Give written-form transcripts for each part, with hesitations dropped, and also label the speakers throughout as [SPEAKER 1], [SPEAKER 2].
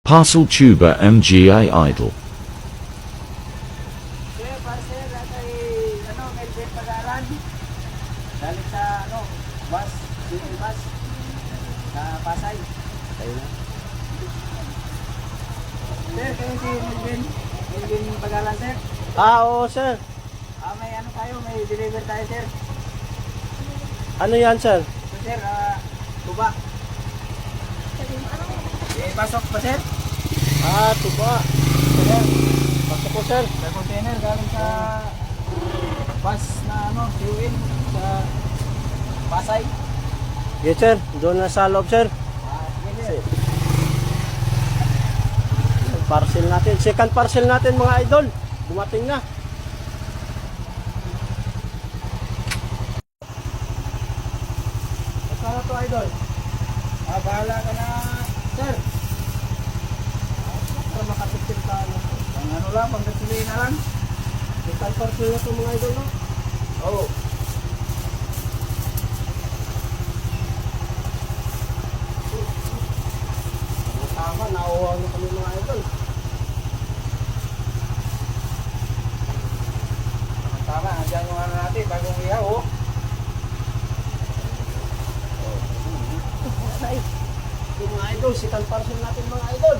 [SPEAKER 1] Parcel Tuber MGA Idol.
[SPEAKER 2] Sir, para sir, kay, Melvin Pagaran. Galing sa, bus, city bus. Sa Pasay.
[SPEAKER 3] Tayo na.
[SPEAKER 2] Sir, kayo si Melvin Pagaran, sir.
[SPEAKER 3] Oo, sir.
[SPEAKER 2] May tayo, may deliver tayo, sir.
[SPEAKER 3] Ano yan, sir?
[SPEAKER 2] So, sir, tuba. Pasok pa, sir.
[SPEAKER 3] Tuba. Sir. Pasok po, sir.
[SPEAKER 2] Sa container, galing sa bus na, fuel sa Pasay.
[SPEAKER 3] Yes, sir. Doon na sa loob, sir.
[SPEAKER 2] Sige, sir.
[SPEAKER 3] Parcel natin. Second parcel natin, mga idol. Dumating na.
[SPEAKER 2] Saan to, idol? Bahala ka na, sir. Para makatipid ka, pang gasolina lang.
[SPEAKER 3] Second parcel na ito, mga idol, no?
[SPEAKER 2] Oo.
[SPEAKER 3] Tama, nauuhaw na kami, mga idol.
[SPEAKER 2] Tama, andyan yung natin, bagong ihaw, oh.
[SPEAKER 3] Ito, mga idol. Second parcel natin, mga idol.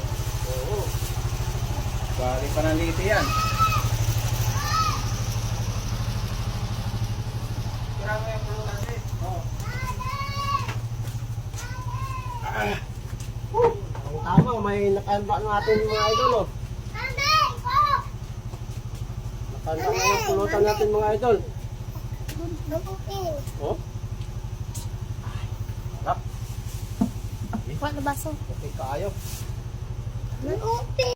[SPEAKER 2] Oo. Galing pa ng liti yan. Tira mo yung pulutan, sir. Oo.
[SPEAKER 3] Tama, may nakahanda natin, mga idol, oh. Nakahanda na yung pulutan natin, mga idol. Oh? Harap.
[SPEAKER 4] Kuha na baso.
[SPEAKER 3] Okay, kaayo.
[SPEAKER 4] Luti.